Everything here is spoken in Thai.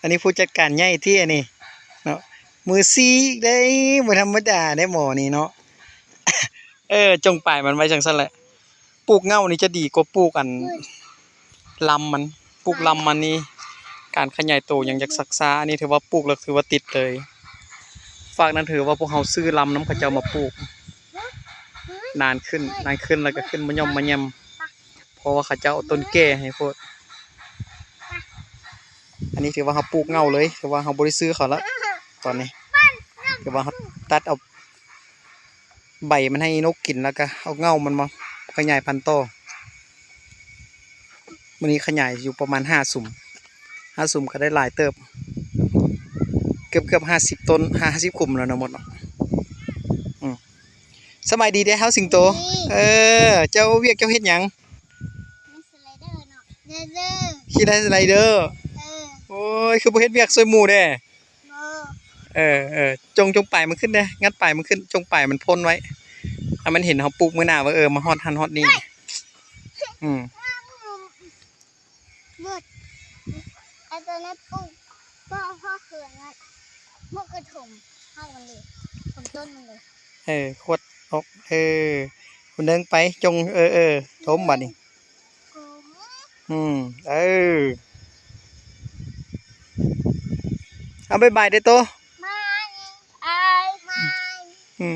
อันนี้ผู้จัดการใหญ่ที่อันนี้เนาะมือซีได้บ่ธรรมดาได้หมอนี่เนาะ จงป่ายมันไว้จังซั่นแหละปลูกเง่านี่จะดีกว่าปลูกอันลำมันปลูกลำมันนี่การขยายตัวยังจากซักษาอันนี้ถือว่าปลูกแล้วถือว่าติดเลยฝากนั้นถือว่าพวกเฮาซื้อลำน้ำเขาเจ้ามาปลูกนานขึ้นแล้วก็ขึ้นมาย่อมมาแยมเพราะว่าเขาเจ้าเอาต้นแก่ให้โพดอันนี้ถือว่าเฮาปลูกเง่าเลยถือว่าเฮาบ่ได้ซื้อเขาละตอนนี้ถือว่าเฮาตัดเอาใบมันให้นกกินแล้วก็เอาเง่ามันมาขยายพันธุ์ต่อมื้อนี้ขยายอยู่ประมาณ5 สุ่มก็ได้หลายเติบเกือบ50 ต้น50 ขุมแล้วนะหมดเนาะสบายดีเด้เฮาสิงโตเจ้าเวียกเจ้าเฮ็ดหยังขี่ได้สไลเดอร์โอ้ยคือบ่เฮ็ดเวียกซวยหมู่เด้จงปลายมันขึ้นเด้งัดปลายมันขึ้นจงปลายมันพ่นไว้ถ้ามันเห็นเฮาปลูกมื้อหน้าว่ามาฮอดหันฮอดนี่หมดไอ้ตัวนั้นปลูกพ่อเขื่อนนั่นมุกกระถมเข้ามันเลยถมต้นมันเลยขวดออกคุณเดินไปจงถมบัดนี้เอาบ๊ายบายเด้อโตไม่